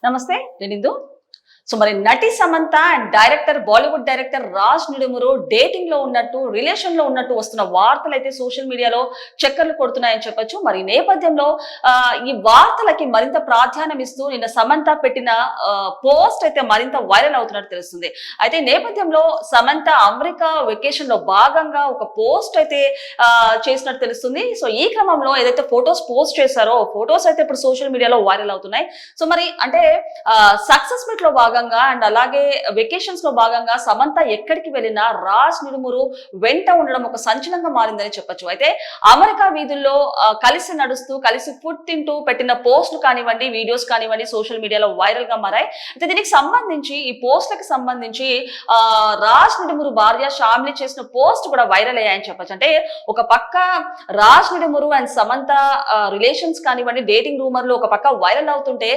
నమస్తే నేను ఇందు. సో మరి నటి Samantha and director Bollywood director Raj Nidimoru dating లో ఉన్నట్టు రిలేషన్ లో ఉన్నట్టు వస్తున్న వార్తలు అయితే సోషల్ మీడియాలో చక్కర్లు కొడుతున్నాయని చెప్పొచ్చు. మరి ఈ నేపథ్యంలో ఈ వార్తలకి మరింత ప్రాధాన్యం ఇస్తూ నిన్న సమంత పెట్టిన పోస్ట్ అయితే మరింత వైరల్ అవుతున్నట్టు తెలుస్తుంది. అయితే ఈ నేపథ్యంలో సమంత అమెరికా వెకేషన్ లో భాగంగా ఒక పోస్ట్ అయితే చేసినట్టు తెలుస్తుంది. సో ఈ క్రమంలో ఏదైతే ఫొటోస్ పోస్ట్ చేశారో ఫొటోస్ అయితే ఇప్పుడు సోషల్ మీడియాలో వైరల్ అవుతున్నాయి. సో మరి అంటే సక్సెస్ మీట్ లో భాగంగా అండ్ అలాగే వెకేషన్స్ లో భాగంగా సమంత ఎక్కడికి వెళ్ళినా రాజ్ నిడుమురు వెంట ఉండడం ఒక సంచలనంగా మారిందని చెప్పొచ్చు. అయితే అమెరికా వీధుల్లో కలిసి నడుస్తూ కలిసి ఫుడ్ తింటూ పెట్టిన పోస్టులు కానివ్వండి, వీడియోస్ కానివ్వండి సోషల్ మీడియాలో వైరల్ గా మారాయి. అయితే దీనికి సంబంధించి ఈ పోస్టులకు సంబంధించి రాజ్ నిడుమురు భార్య షామ్లీ చేసిన పోస్ట్ కూడా వైరల్ అయ్యాయని చెప్పొచ్చు. అంటే ఒక పక్క రాజ్ నిడుమురు అండ్ సమంత రిలేషన్స్ కానివ్వండి, డేటింగ్ రూమర్లు ఒక పక్క వైరల్ అవుతుంటే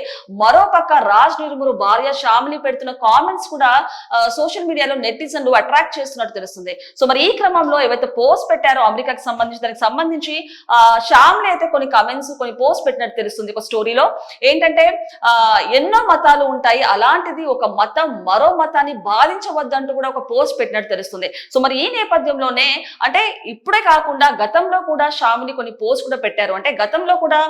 మరో పక్క రాజ్ నిడుమురు భార్య షామ్లీ పెడుతున్న కామెంట్స్ కూడా సోషల్ మీడియాలో నెటిజన్లు అట్రాక్ట్ చేస్తున్నట్టు తెలుస్తుంది. సో మరి ఈ క్రమంలో ఏవైతే పోస్ట్ పెట్టారో అమెరికాకి సంబంధించి దానికి సంబంధించి షామ్లీ అయితే కొన్ని కమెంట్స్ కొన్ని పోస్ట్ పెట్టినట్టు తెలుస్తుంది. ఒక స్టోరీలో ఏంటంటే ఎన్నో మతాలు ఉంటాయి, అలాంటిది ఒక మతం మరో మతాన్ని బాధించవద్దంటూ కూడా ఒక పోస్ట్ పెట్టినట్టు తెలుస్తుంది. సో మరి ఈ నేపథ్యంలోనే అంటే ఇప్పుడే కాకుండా గతంలో కూడా షామ్లీ కొన్ని పోస్ట్ కూడా పెట్టారు. అంటే గతంలో కూడా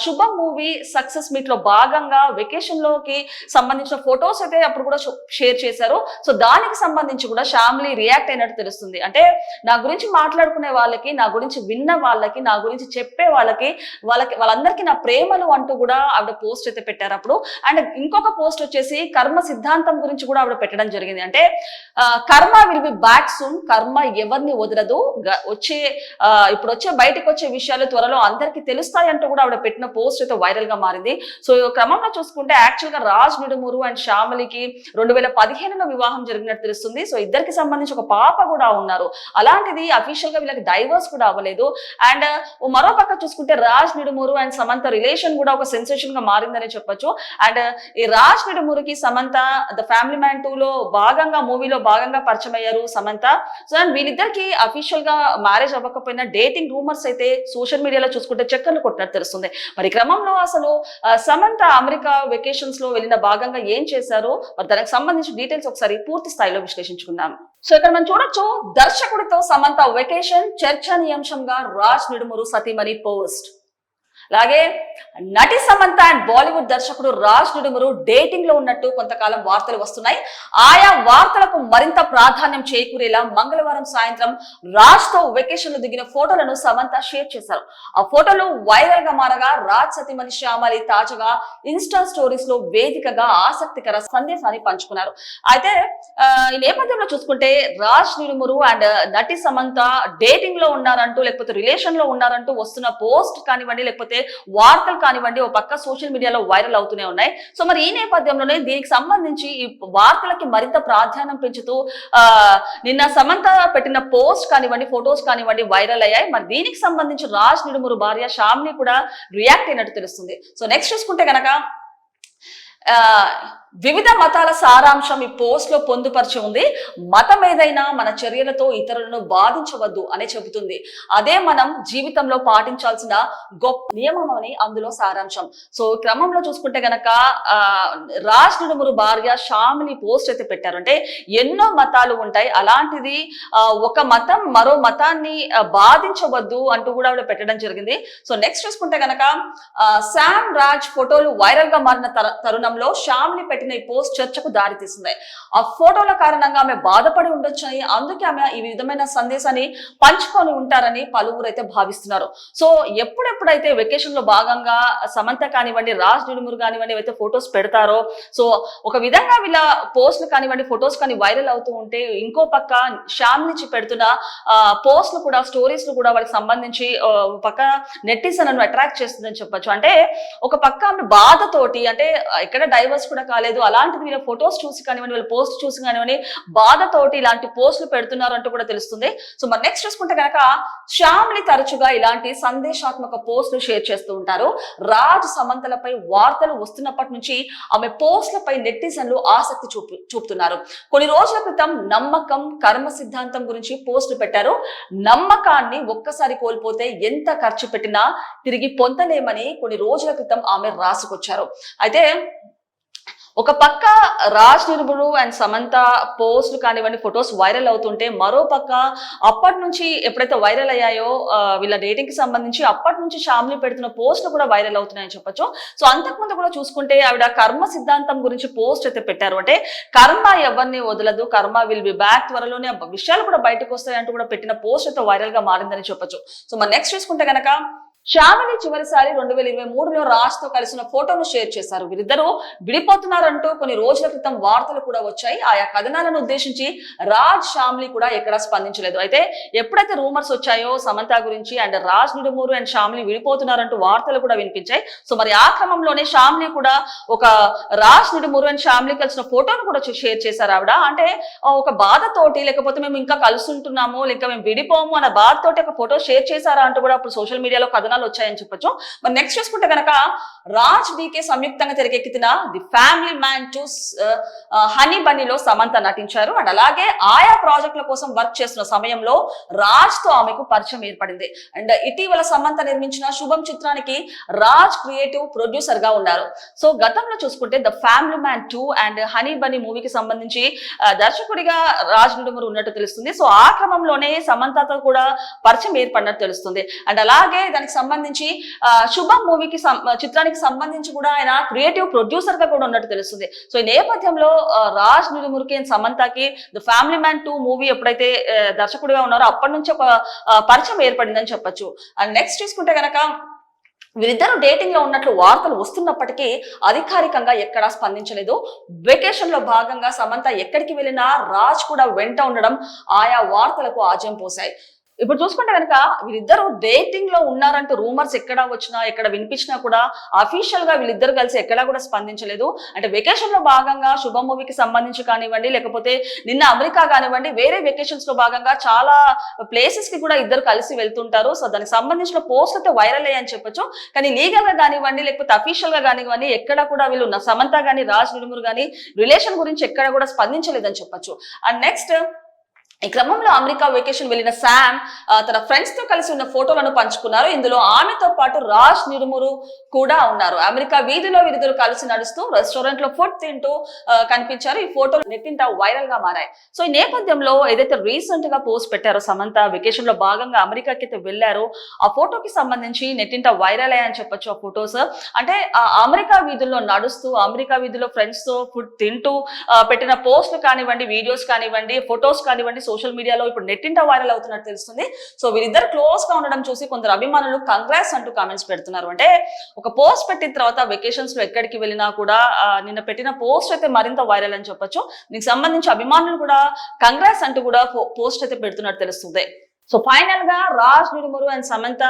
శుభం మూవీ సక్సెస్ మీట్ లో భాగంగా వెకేషన్ లోకి సంబంధించిన ఫొటోస్ అయితే అప్పుడు కూడా షేర్ చేశారు. సో దానికి సంబంధించి కూడా షామ్లీ రియాక్ట్ అయినట్టు తెలుస్తుంది. అంటే నా గురించి మాట్లాడుకునే వాళ్ళకి, నా గురించి విన్న వాళ్ళకి, నా గురించి చెప్పే వాళ్ళందరికీ నా ప్రేమలు అంటూ కూడా ఆవిడ పోస్ట్ అయితే పెట్టారు అప్పుడు. అండ్ ఇంకొక పోస్ట్ వచ్చేసి కర్మ సిద్ధాంతం గురించి కూడా ఆవిడ పెట్టడం జరిగింది. అంటే కర్మ విల్ బి బ్యాక్ సూన్, కర్మ ఎవరిని వదలదు, ఇప్పుడు బయటకు వచ్చే విషయాలు త్వరలో అందరికీ తెలుస్తాయి అంటూ కూడా ఆవిడ పెట్టిన పోస్ట్ అయితే వైరల్ గా మారింది. సో క్రమంలో చూసుకుంటే యాక్చువల్ గా రాజ్ నిడుమురు అండ్ షామ్లీకి 2015లో వివాహం జరిగినట్టు తెలుస్తుంది. సో ఇద్దరికి సంబంధించి ఒక పాప కూడా ఉన్నారు. అలాంటిది అఫీషియల్ గా వీళ్ళకి డైవర్స్ కూడా అవ్వలేదు. అండ్ మరో పక్క చూసుకుంటే రాజ్ నిడుమురు అండ్ సమంత రిలేషన్ కూడా ఒక సెన్సేషన్ గా మారిందని చెప్పొచ్చు. అండ్ ఈ రాజ్ నిడుమురుకి సమంత ద ఫ్యామిలీ మ్యాన్ 2లో భాగంగా మూవీలో భాగంగా పరిచయం అయ్యారు సమంత. సో అండ్ వీళ్ళిద్దరికి అఫీషియల్ గా మ్యారేజ్ అవ్వకపోయినా డేటింగ్ రూమర్స్ అయితే సోషల్ మీడియాలో చూసుకుంటే చక్కర్లు కొట్టినట్టు తెలుస్తుంది. మరి క్రమంలో అసలు సమంత అమెరికా వెకేషన్స్ లో వెళ్ళిన భాగంగా ఏం చేశారో మరి దానికి సంబంధించి డీటెయిల్స్ ఒకసారి పూర్తి స్థాయిలో విశ్లేషించుకుందాం. సో ఇక్కడ మనం చూడొచ్చు, దర్శకుడితో సమంత వెకేషన్ చర్చనీయాంశంగా రాజ్ నిడుమురు సతీమణి పోస్ట్. అలాగే నటి సమంత అండ్ బాలీవుడ్ దర్శకుడు రాజ్ నిడుమురు డేటింగ్ లో ఉన్నట్టు కొంతకాలం వార్తలు వస్తున్నాయి. ఆయా వార్తలకు మరింత ప్రాధాన్యం చేకూరేలా మంగళవారం సాయంత్రం రాజ్ తో వెకేషన్ లో దిగిన ఫోటోలను సమంత షేర్ చేశారు. ఆ ఫోటోలు వైరల్ గా మారగా రాజ్ సతీమణి శ్యామలి తాజాగా ఇన్స్టా స్టోరీస్ లో వేదికగా ఆసక్తికర సందేశాన్ని పంచుకున్నారు. అయితే ఈ నేపథ్యంలో చూసుకుంటే రాజ్ నిడుమురు అండ్ నటి సమంత డేటింగ్ లో ఉన్నారంటూ లేకపోతే రిలేషన్ లో ఉన్నారంటూ వస్తున్న పోస్ట్ కానివ్వండి లేకపోతే వార్తలు కానివ్వండి ఒక పక్క సోషల్ మీడియాలో వైరల్ అవుతూనే ఉన్నాయి. సో మరి ఈ నేపథ్యంలోనే దీనికి సంబంధించి ఈ వార్తలకి మరింత ప్రాధాన్యం పెంచుతూ నిన్న సమంత పెట్టిన పోస్ట్ కానివ్వండి ఫొటోస్ కానివ్వండి వైరల్ అయ్యాయి. మరి దీనికి సంబంధించి రాజ్ నిడుమురు భార్య షామ్లీ కూడా రియాక్ట్ అయినట్టు తెలుస్తుంది. సో నెక్స్ట్ చూసుకుంటే కనుక వివిధ మతాల సారాంశం ఈ పోస్ట్ లో పొందుపరిచి ఉంది. మతం ఏదైనా మన చర్యలతో ఇతరులను బాధించవద్దు అని చెబుతుంది. అదే మనం జీవితంలో పాటించాల్సిన గొప్ప నియమం అని అందులో సారాంశం. సో క్రమంలో చూసుకుంటే గనక రాజ్ నిడుమురు భార్య షామ్లీ పోస్ట్ అయితే పెట్టారు. అంటే ఎన్నో మతాలు ఉంటాయి, అలాంటిది ఒక మతం మరో మతాన్ని బాధించవద్దు అంటూ కూడా ఆవిడ పెట్టడం జరిగింది. సో నెక్స్ట్ చూసుకుంటే గనక శామ్ రాజ్ ఫోటోలు వైరల్ గా మారిన తరుణంలో షామ్లీ పెట్టిన ఈ పోస్ట్ చర్చకు దారితీసింది. ఆ ఫోటోల కారణంగా ఆమె బాధపడి ఉండొచ్చని, అందుకే ఆమె ఈ విధమైన సందేశాన్ని పంచుకొని ఉంటారని పలువురు అయితే భావిస్తున్నారు. సో ఎప్పుడెప్పుడైతే వెకేషన్ లో భాగంగా సమంత కానివ్వండి రాజ్ నిడుమురు కానివ్వండి ఏవైతే ఫొటోస్ పెడతారో సో ఒక విధంగా వీళ్ళ పోస్టులు కానివ్వండి ఫొటోస్ కానీ వైరల్ అవుతూ ఉంటే ఇంకో పక్క షామ్ నుంచి పెడుతున్న పోస్టులు కూడా స్టోరీస్ కూడా వాళ్ళకి సంబంధించి పక్క నెటిజన్లను అట్రాక్ట్ చేస్తుందని చెప్పొచ్చు. అంటే ఒక పక్క ఆమె బాధతోటి అంటే ఎక్కడ డైవర్స్ కూడా కాలేదు, అలాంటిది వీళ్ళ ఫొటోస్ చూసి కానివ్వండి వీళ్ళ పోస్ట్ చూసి కానివ్వండి బాధతోటి ఇలాంటి పోస్టులు పెడుతున్నారు అంటూ కూడా తెలుస్తుంది. సో మరి నెక్స్ట్ చూసుకుంటే కనుక షామ్లీ తరచుగా ఇలాంటి సందేశాత్మక పోస్టులు షేర్ చేస్తూ ఉంటారు. రాజ్ సమంతలపై వార్తలు వస్తున్నప్పటి నుంచి ఆమె పోస్టులపై నెటిజన్లు ఆసక్తి చూపుతున్నారు. కొన్ని రోజుల క్రితం నమ్మకం కర్మ సిద్ధాంతం గురించి పోస్టులు పెట్టారు. నమ్మకాన్ని ఒక్కసారి కోల్పోతే ఎంత ఖర్చు పెట్టినా తిరిగి పొందలేమని కొన్ని రోజుల క్రితం ఆమె రాసుకొచ్చారు. అయితే ఒక పక్క రాజ్ నిడుమురు అండ్ సమంత పోస్టులు కానివ్వండి, ఫొటోస్ వైరల్ అవుతుంటే, మరో పక్క అప్పటి నుంచి ఎప్పుడైతే వైరల్ అయ్యాయో వీళ్ళ డేటింగ్ కి సంబంధించి అప్పటి నుంచి షామ్లీ పెడుతున్న పోస్టులు కూడా వైరల్ అవుతున్నాయని చెప్పొచ్చు. సో అంతకుముందు కూడా చూసుకుంటే ఆవిడ కర్మ సిద్ధాంతం గురించి పోస్ట్ అయితే పెట్టారు. అంటే కర్మ ఎవరిని వదలదు, కర్మ విల్ బి బ్యాక్, త్వరలోనే విషయాలు కూడా బయటకు వస్తాయంటూ కూడా పెట్టిన పోస్ట్ అయితే వైరల్ గా మారిందని చెప్పొచ్చు. సో మరి నెక్స్ట్ చూసుకుంటే గనక శ్యామిలి చివరిసారి 2023లో రాజ్ తో కలిసిన ఫోటోను షేర్ చేశారు. వీరిద్దరూ విడిపోతున్నారంటూ కొన్ని రోజుల క్రితం వార్తలు కూడా వచ్చాయి. ఆయా కథనాలను ఉద్దేశించి రాజ్ శ్యామిలి కూడా ఎక్కడా స్పందించలేదు. అయితే ఎప్పుడైతే రూమర్స్ వచ్చాయో సమంత గురించి అండ్ రాజ్ నిడుమురు అండ్ శ్యామిలి విడిపోతున్నారంటూ వార్తలు కూడా వినిపించాయి. సో మరి ఆ క్రమంలోనే శ్యామిలి కూడా ఒక రాజ్ నిడుమురు అండ్ శ్యామిలి కలిసిన ఫోటోను కూడా షేర్ చేశారు ఆవిడ. అంటే ఒక బాధతోటి, లేకపోతే మేము ఇంకా కలుసుంటున్నాము లేక మేము విడిపోము అన్న బాధతోటి ఒక ఫోటో షేర్ చేశారా అంటూ కూడా అప్పుడు సోషల్ మీడియాలో కథనాలు వచ్చాయని చెప్పొచ్చు. మరి నెక్స్ట్ చూసుకుంటే కనుక రాజ్ డీకే సంయుక్తంగా తెరకెక్కిన ది ఫ్యామిలీ మ్యాన్ 2 హనీ బన్నీలో సమంత నటించారు. అండ్ అలాగే ఆయా ప్రాజెక్టుల కోసం వర్క్ చేస్తున్న సమయంలో రాజ్ తో ఆమెకు పరిచయం ఏర్పడింది. అండ్ ఇటీవల సమంత నిర్మించిన శుభం చిత్రానికి రాజ్ క్రియేటివ్ ప్రొడ్యూసర్ గా ఉన్నారు. సో గతంలో చూసుకుంటే the family man 2 and honey Bunny మూవీకి సంబంధించి దర్శకుడిగా రాజ్ నిడుమురు ఉన్నట్టు తెలుస్తుంది. సో ఆ క్రమంలోనే సమంతతో కూడా పరిచయం ఏర్పడినట్టు తెలుస్తుంది. అండ్ అలాగే దానికి సంబంధించి శుభం మూవీకి చిత్రానికి సంబంధించి కూడా ఆయన క్రియేటివ్ ప్రొడ్యూసర్ గా కూడా ఉన్నట్టు తెలుస్తుంది. సో ఈ నేపథ్యంలో రాజ్ నిడుమురుకి అండ్ సమంతకి ద ఫ్యామిలీ మ్యాన్ 2 మూవీ ఎప్పుడైతే దర్శకుడిగా ఉన్నారో అప్పటి నుంచి ఒక పరిచయం ఏర్పడిందని చెప్పొచ్చు. అండ్ నెక్స్ట్ చూసుకుంటే గనక వీరిద్దరు డేటింగ్ లో ఉన్నట్లు వార్తలు వస్తున్నప్పటికీ అధికారికంగా ఎక్కడా స్పందించలేదు. వెకేషన్ లో భాగంగా సమంత ఎక్కడికి వెళ్ళినా రాజ్ కూడా వెంట ఉండడం ఆయా వార్తలకు ఆజ్యం పోశాయి. ఇప్పుడు చూసుకుంటే కనుక వీళ్ళిద్దరు డేటింగ్ లో ఉన్నారంటూ రూమర్స్ ఎక్కడ వచ్చినా ఎక్కడ వినిపించినా కూడా అఫీషియల్ గా వీళ్ళిద్దరు కలిసి ఎక్కడా కూడా స్పందించలేదు. అంటే వెకేషన్ లో భాగంగా శుభం మూవీకి సంబంధించి కానివ్వండి, లేకపోతే నిన్న అమెరికా కానివ్వండి, వేరే వెకేషన్స్ లో భాగంగా చాలా ప్లేసెస్ కి కూడా ఇద్దరు కలిసి వెళ్తుంటారు. సో దానికి సంబంధించిన పోస్ట్ అయితే వైరల్ అయ్యాయని చెప్పొచ్చు. కానీ లీగల్ గా కానివ్వండి, లేకపోతే అఫీషియల్ గా కానివ్వండి, ఎక్కడ కూడా వీళ్ళు సమంత గానీ రాజ్ నిడుమురు గానీ రిలేషన్ గురించి ఎక్కడ కూడా స్పందించలేదని చెప్పొచ్చు. అండ్ నెక్స్ట్ ఈ క్రమంలో అమెరికా వెకేషన్ వెళ్లిన శామ్ తన ఫ్రెండ్స్ తో కలిసి ఉన్న ఫోటోలను పంచుకున్నారు. ఇందులో ఆమెతో పాటు రాజ్ నిడుమురు కూడా ఉన్నారు. అమెరికా వీధిలో వీరిద్దరు కలిసి నడుస్తూ రెస్టారెంట్ లో ఫుడ్ తింటూ కనిపించారు. ఈ ఫోటోలు నెట్టింట వైరల్ గా మారాయి. సో ఈ నేపథ్యంలో ఏదైతే రీసెంట్ గా పోస్ట్ పెట్టారో సమంత వెకేషన్ లో భాగంగా అమెరికాకి అయితే వెళ్లారో ఆ ఫోటోకి సంబంధించి నెట్టింట వైరల్ అయ్యాయని చెప్పొచ్చు. ఆ ఫొటోస్ అంటే అమెరికా వీధుల్లో నడుస్తూ అమెరికా వీధిలో ఫ్రెండ్స్ తో ఫుడ్ తింటూ పెట్టిన పోస్టులు కానివ్వండి, వీడియోస్ కానివ్వండి, ఫొటోస్ కానివ్వండి సోషల్ మీడియాలో ఇప్పుడు నెట్టింట వైరల్ అవుతున్నట్టు తెలుస్తుంది. సో వీరిద్దరు క్లోజ్ గా ఉండడం చూసి కొందరు అభిమానులు కంగ్రాట్స్ అంటూ కామెంట్స్ పెడుతున్నారు. అంటే ఒక పోస్ట్ పెట్టిన తర్వాత వెకేషన్స్ లో ఎక్కడికి వెళ్ళినా కూడా నిన్న పెట్టిన పోస్ట్ అయితే మరింత వైరల్ అని చెప్పొచ్చు. దీనికి సంబంధించి అభిమానులు కూడా కంగ్రాట్స్ అంటూ కూడా పోస్ట్ అయితే పెడుతున్నట్టు తెలుస్తుంది. సో ఫైనల్ గా రాజ్ నిడుమురు అండ్ సమంత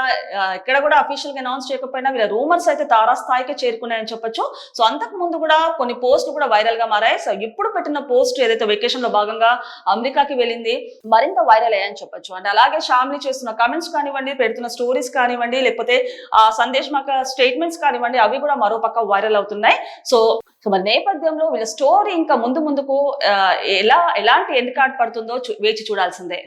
ఎక్కడ కూడా అఫీషియల్ గా అనౌన్స్ చేయకపోయినా వీళ్ళ రూమర్స్ అయితే తారాస్థాయికి చేరుకున్నాయని చెప్పొచ్చు. సో అంతకు ముందు కూడా కొన్ని పోస్టులు కూడా వైరల్ గా మారాయి. సో ఇప్పుడు పెట్టిన పోస్ట్ ఏదైతే వెకేషన్ లో భాగంగా అమెరికాకి వెళ్ళింది మరింత వైరల్ అయ్యాయని చెప్పొచ్చు. అండ్ అలాగే షామ్లీ చేస్తున్న కమెంట్స్ కానివ్వండి, పెడుతున్న స్టోరీస్ కానివ్వండి, లేకపోతే సందేశమాక స్టేట్మెంట్స్ కానివ్వండి, అవి కూడా మరో పక్క వైరల్ అవుతున్నాయి. సో మరి నేపథ్యంలో వీళ్ళ స్టోరీ ఇంకా ముందుకు ఎలాంటి ఎండ్ కార్డ్ పడుతుందో వేచి చూడాల్సిందే.